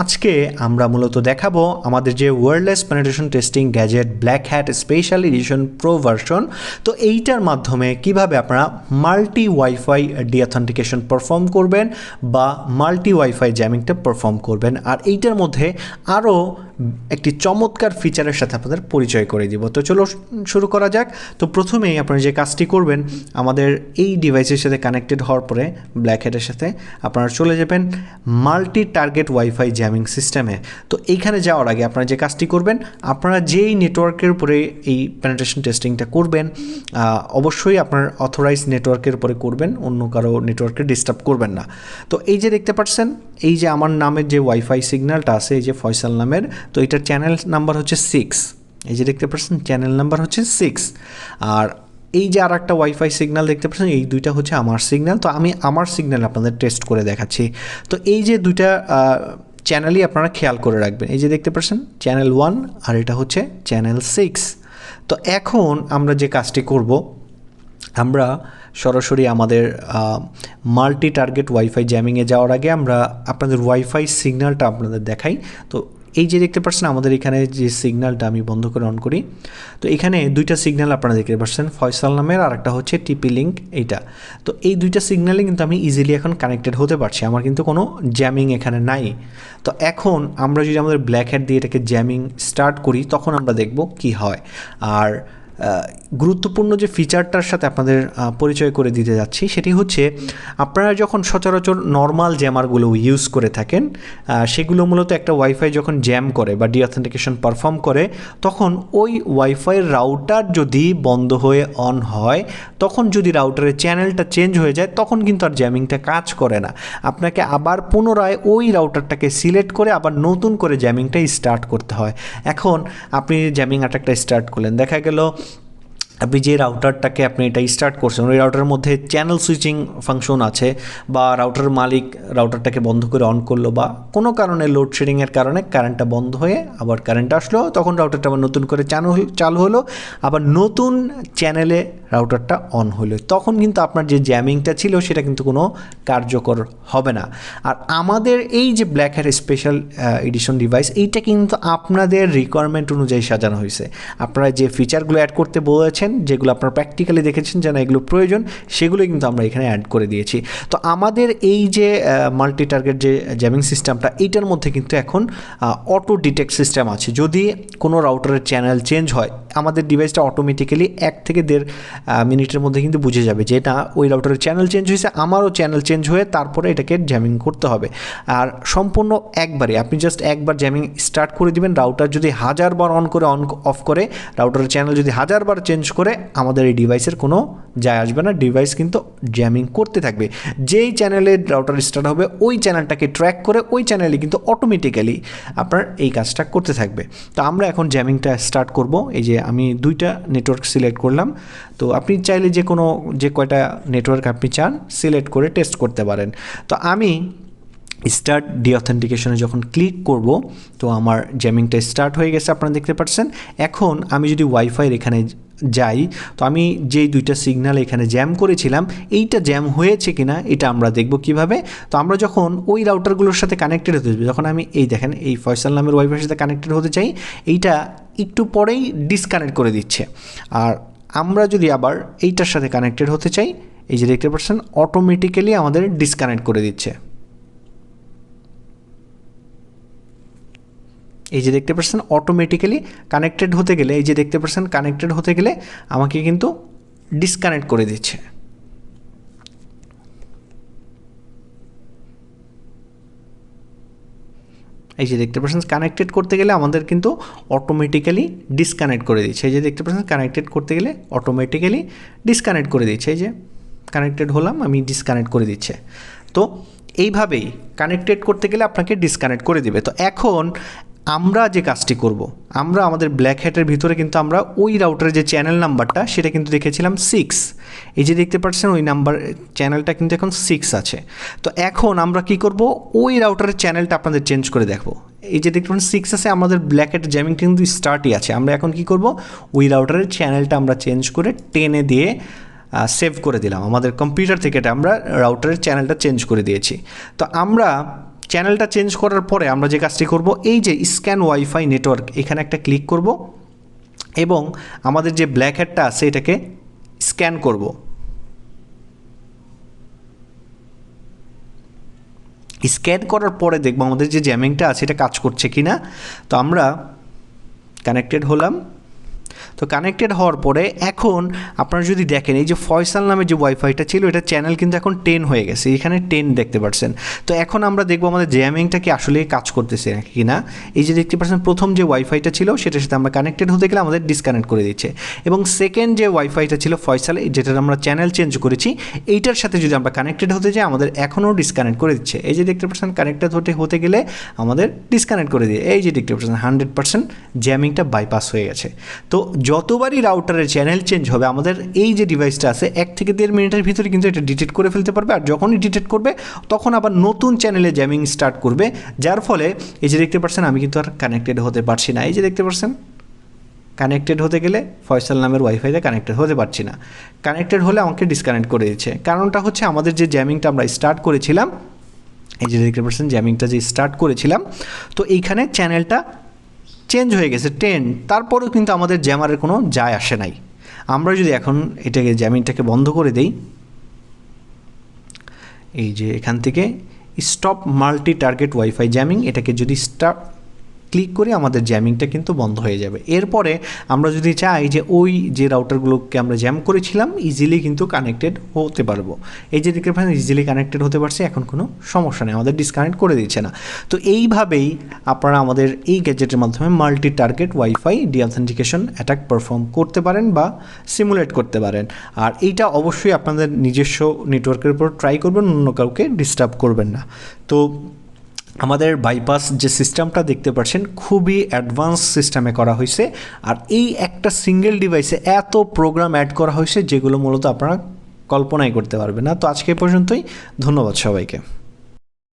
আজকে আমরা মূলত দেখাবো আমাদের যে wireless penetration testing gadget black hat special edition pro version. তো এইটার মাধ্যমে কিভাবে আপনারা মাল্টি ওয়াইফাই ডিঅথেন্টিকেশন পারফর্ম করবেন বা মাল্টি ওয়াইফাই জ্যামিংটা পারফর্ম করবেন। আর এইটার মধ্যে আরও একটি চমৎকার ফিচারের সাথে আপনাদের পরিচয় করে দিব। তো চলো শুরু করা যাক। তো প্রথমেই আপনারা যে কাজটি করবেন, আমাদের এই ডিভাইসের সাথে কানেক্টেড হওয়ার পরে ব্ল্যাক হ্যাটের সাথে আপনারা চলে যাবেন মাল্টি টার্গেট ওয়াইফাই জ্যামিং সিস্টেমে। তো এইখানে যাওয়ার আগে আপনারা যে কাজটি করবেন, আপনারা যেই নেটওয়ার্কের উপরে এই পেনিট্রেশন টেস্টিংটা করবেন অবশ্যই আপনার অথরাইজ নেটওয়ার্কের উপরে করবেন, অন্য কারো নেটওয়ার্কে ডিস্টার্ব করবেন না। তো এই যে দেখতে পাচ্ছেন, এই যে আমার নামের যে ওয়াইফাই সিগন্যালটা আছে, এই যে ফয়সাল নামের, তো এটার চ্যানেল নাম্বার হচ্ছে 6। এই যে দেখতে পাচ্ছেন চ্যানেল নাম্বার হচ্ছে 6। আর এই যে আর একটা ওয়াইফাই সিগন্যাল দেখতে পাচ্ছেন, এই দুইটা হচ্ছে আমার সিগন্যাল। তো আমি আমার সিগন্যাল আপনাদের টেস্ট করে দেখাচ্ছি। তো এই যে দুইটা চ্যানেলই আপনারা খেয়াল করে রাখবেন। এই যে দেখতে পাচ্ছেন চ্যানেল 1 আর এটা হচ্ছে চ্যানেল 6। তো এখন আমরা যে কাজটি করব, আমরা সরাসরি আমাদের মাল্টি টার্গেট ওয়াইফাই জ্যামিংয়ে যাওয়ার আগে আমরা আপনাদের ওয়াইফাই সিগন্যালটা আপনাদের দেখাই। তো এই যে দেখতে পাচ্ছেন আমাদের এখানে যে সিগন্যালটা, আমি বন্ধ করে অন করি। তো এখানে দুইটা সিগন্যাল আপনারা দেখতে পাচ্ছেন, ফয়সাল নামের আর একটা হচ্ছে টিপি লিঙ্ক এইটা। তো এই দুইটা সিগন্যালে কিন্তু আমি ইজিলি এখন কানেক্টেড হতে পারছি, আমার কিন্তু কোনো জ্যামিং এখানে নাই। তো এখন আমরা যদি আমাদের ব্ল্যাক হ্যাট দিয়ে এটাকে জ্যামিং স্টার্ট করি, তখন আমরা দেখব কি হয়। আর গুরুত্বপূর্ণ যে ফিচারটার সাথে আপনাদের পরিচয় করে দিতে যাচ্ছি, সেটি হচ্ছে আপনারা যখন সচরাচর নর্মাল জ্যামারগুলো ইউজ করে থাকেন, সেগুলো মূলত একটা ওয়াইফাই যখন জ্যাম করে বা ডিঅথেন্টিকেশন পারফর্ম করে, তখন ওই ওয়াইফাইয়ের রাউটার যদি বন্ধ হয়ে অন হয়, তখন যদি রাউটারের চ্যানেলটা চেঞ্জ হয়ে যায়, তখন কিন্তু আর জ্যামিংটা কাজ করে না। আপনাকে আবার পুনরায় ওই রাউটারটাকে সিলেক্ট করে আবার নতুন করে জ্যামিংটা স্টার্ট করতে হয়। এখন আপনি জ্যামিং অ্যাটাকটা স্টার্ট করলেন, দেখা গেল আপনি যে রাউটারটাকে আপনি এটা স্টার্ট করছেন, ওই রাউটারের মধ্যে চ্যানেল সুইচিং ফাংশন আছে, বা রাউটার মালিক রাউটারটাকে বন্ধ করে অন করলো, বা কোনো কারণে লোডশেডিংয়ের কারণে কারেন্টটা বন্ধ হয়ে আবার কারেন্ট আসলো, তখন রাউটারটা আবার নতুন করে চালু হলো, আবার নতুন চ্যানেলে রাউটারটা অন হলো, তখন কিন্তু আপনার যে জ্যামিংটা ছিল সেটা কিন্তু কোনো কার্যকর হবে না। আর আমাদের এই যে black hat special edition device, এইটা কিন্তু আপনাদের রিকোয়ারমেন্ট অনুযায়ী সাজানো হয়েছে। আপনারা যে ফিচারগুলো অ্যাড করতে বলেছেন, যেগুলো আপনারা প্র্যাকটিক্যালি দেখেছেন যেন এগুলো প্রয়োজন, সেগুলোই কিন্তু আমরা এখানে অ্যাড করে দিয়েছি। তো আমাদের এই যে মাল্টি টার্গেট যে জ্যামিং সিস্টেমটা, এইটার মধ্যে কিন্তু এখন অটো ডিটেক্ট সিস্টেম আছে। যদি কোনো রাউটারের চ্যানেল চেঞ্জ হয়, আমাদের ডিভাইসটা অটোমেটিক্যালি 1 থেকে 1.5 মিনিটের মধ্যে কিন্তু বুঝে যাবে যে এটা ওই রাউটারের চ্যানেল চেঞ্জ হয়েছে, আমারও চ্যানেল চেঞ্জ হয়ে তারপরে এটাকে জ্যামিং করতে হবে। আর সম্পূর্ণ একবারে আপনি জাস্ট একবার জ্যামিং স্টার্ট করে দিবেন। রাউটার যদি 1000 বার অন করে অন অফ করে, রাউটারের চ্যানেল যদি 1000 বার চেঞ্জ করে, আমাদের এই ডিভাইসের কোনো যায় আসবে না, ডিভাইস কিন্তু জ্যামিং করতে থাকবে। যেই চ্যানেলে রাউটার স্টার্ট হবে, ওই চ্যানেলটাকে ট্র্যাক করে ওই চ্যানেলে কিন্তু অটোমেটিক্যালি আপনার এই কাজটা করতে থাকবে। তো আমরা এখন জ্যামিংটা স্টার্ট করব। এই যে আমি দুইটা নেটওয়ার্ক সিলেক্ট করলাম। তো আপনি চাইলে যে কয়টা নেটওয়ার্ক আপনি চান সিলেক্ট করে টেস্ট করতে পারেন। তো আমি স্টার্ট ডিঅথেন্টিকেশনে যখন ক্লিক করব, তো আমার জ্যামিংটা স্টার্ট হয়ে গেছে, আপনারা দেখতে পাচ্ছেন। এখন আমি যদি ওয়াইফাইয়ের এখানে যাই, তো আমি যেই দুইটা সিগন্যাল এখানে জ্যাম করেছিলাম, এইটা জ্যাম হয়েছে কিনা এটা আমরা দেখব কিভাবে। তো আমরা যখন ওই রাউটারগুলোর সাথে কানেক্টেড হতে যাবো, যখন আমি এই দেখেন এই ফয়সাল নামের ওয়াইফাইয়ের সাথে কানেক্টেড হতে চাই, এইটা একটু পরেই ডিসকানেক্ট করে দিচ্ছে। আর আমরা যদি আবার এইটার সাথে কানেক্টেড হতে চাই, এই যে দেখতে পাচ্ছেন অটোমেটিক্যালি আমাদের ডিসকানেক্ট করে দিচ্ছে। এই যে দেখতে পাচ্ছেন অটোমেটিক্যালি কানেক্টেড হতে গেলে, এই যে দেখতে পাচ্ছেন কানেক্টেড হতে গেলে আমাকে কিন্তু ডিসকানেক্ট করে দিচ্ছে। এই যে দেখতে পাচ্ছেন কানেক্টেড করতে গেলে আমাদের কিন্তু অটোমেটিক্যালি ডিসকানেক্ট করে দিচ্ছে। এই যে দেখতে পাচ্ছেন কানেক্টেড করতে গেলে অটোমেটিক্যালি ডিসকানেক্ট করে দিচ্ছে। এই যে কানেক্টেড হলাম, আমি ডিসকানেক্ট করে দিচ্ছে। তো এইভাবেই কানেক্টেড করতে গেলে আপনাকে ডিসকানেক্ট করে দিবে। তো এখন আমরা যে কাজটি করব, আমরা আমাদের ব্ল্যাক হ্যাটের ভিতরে কিন্তু আমরা ওই রাউটারের যে চ্যানেল নাম্বারটা, সেটা কিন্তু দেখেছিলাম 6। এই যে দেখতে পাচ্ছেন ওই নাম্বার চ্যানেলটা কিন্তু এখন 6 আছে। তো এখন আমরা কি করব, ওই রাউটারের চ্যানেলটা আপনাদের চেঞ্জ করে দেখব। এই যে দেখতে পাচ্ছেন 6 আছে, আমাদের ব্ল্যাক হ্যাট জ্যামিং কিন্তু স্টার্টই আছে। আমরা এখন কি করব, ওই রাউটারের চ্যানেলটা আমরা চেঞ্জ করে 10-এ দিয়ে সেভ করে দিলাম। আমাদের কম্পিউটার থেকে এটা আমরা রাউটারের চ্যানেলটা চেঞ্জ করে দিয়েছি। তো আমরা চ্যানেলটা চেঞ্জ করার পরে আমরা যে কাজটি করব, এই যে স্ক্যান ওয়াইফাই নেটওয়ার্ক এখানে একটা ক্লিক করব এবং আমাদের যে ব্ল্যাক হ্যাটটা আছে এটাকে স্ক্যান করব। স্ক্যান করার পরে দেখব আমাদের যে জ্যামিংটা আছে এটা কাজ করছে কি না। তো আমরা কানেক্টেড হলাম। তো কানেক্টেড হওয়ার পরে এখন আপনারা যদি দেখেন এই যে ফয়সাল নামে যে ওয়াইফাইটা ছিল এটা চ্যানেল কিন্তু এখন 10 হয়ে গেছে, এখানে 10 দেখতে পাচ্ছেন। তো এখন আমরা দেখবো আমাদের জ্যামিংটা কি আসলে কাজ করতেছে কি না। এই যে দেখতে পাচ্ছেন প্রথম যে ওয়াইফাইটা ছিল সেটার সাথে আমরা কানেক্টেড হতে গেলে আমাদের ডিসকানেক্ট করে দিচ্ছে, এবং সেকেন্ড যে ওয়াইফাইটা ছিল ফয়সাল যেটার আমরা চ্যানেল চেঞ্জ করেছি এইটার সাথে যদি আমরা কানেক্টেড হতে যাই আমাদের এখনও ডিসকানেক্ট করে দিচ্ছে। এই যে দেখতে পাচ্ছেন কানেক্টেড হতে গেলে আমাদের ডিসকানেক্ট করে দিয়ে, এই যে দেখতে পাচ্ছেন 100% জ্যামিংটা বাইপাস হয়ে গেছে। তো যতবারই রাউটারের চ্যানেল চেঞ্জ হবে আমাদের এই যে ডিভাইসটা আছে 1 থেকে 1.5 মিনিটের ভিতরে কিন্তু এটা ডিটেক্ট করে ফেলতে পারবে, আর যখনই ডিটেক্ট করবে তখন আবার নতুন চ্যানেলে জ্যামিং স্টার্ট করবে, যার ফলে এই যে দেখতে পাচ্ছেন আমি কিন্তু আর কানেক্টেড হতে পারছি না। এই যে দেখতে পাচ্ছেন কানেক্টেড হতে গেলে ফয়সাল নামের ওয়াইফাইতে কানেক্টেড হতে পারছি না, কানেক্টেড হলে আমাকে ডিসকানেক্ট করে দিচ্ছে। কারণটা হচ্ছে আমাদের যে জ্যামিংটা আমরা স্টার্ট করেছিলাম, এই যে দেখতে পাচ্ছেন জ্যামিংটা যে স্টার্ট করেছিলাম, তো এইখানে চ্যানেলটা চেঞ্জ হয়ে গেছে 10, তারপরেও কিন্তু আমাদের জ্যামারের কোনো যায় আসে নাই। আমরা যদি এখন এটাকে জ্যামিংটাকে বন্ধ করে দেই, এই যে এখান থেকে stop multi target wifi jamming এটাকে যদি ক্লিক করি আমাদের জ্যামিংটা কিন্তু বন্ধ হয়ে যাবে। এরপরে আমরা যদি চাই যে ওই যে রাউটারগুলোকে আমরা জ্যাম করেছিলাম ইজিলি কিন্তু কানেক্টেড হতে পারবো। এই যে দেখতে পাচ্ছেন ইজিলি কানেক্টেড হতে পারছে, এখন কোনো সমস্যা নেই, আমাদের ডিসকানেক্ট করে দিচ্ছে না। তো এইভাবেই আপনারা আমাদের এই গ্যাজেটের মাধ্যমে multi target wifi deauthentication attack perform করতে পারেন বা সিমুলেট করতে পারেন। আর এইটা অবশ্যই আপনাদের নিজস্ব নেটওয়ার্কের উপর ট্রাই করবেন, অন্য কাউকে ডিস্টার্ব করবেন না। তো আমাদের বাইপাস যে সিস্টেমটা দেখতে পাচ্ছেন খুবই অ্যাডভান্স সিস্টেমে করা হয়েছে, আর এই একটা সিঙ্গেল ডিভাইসে এত প্রোগ্রাম অ্যাড করা হয়েছে যেগুলো মূলত আপনারা কল্পনাই করতে পারবেন না। তো আজকে পর্যন্তই, ধন্যবাদ সবাইকে।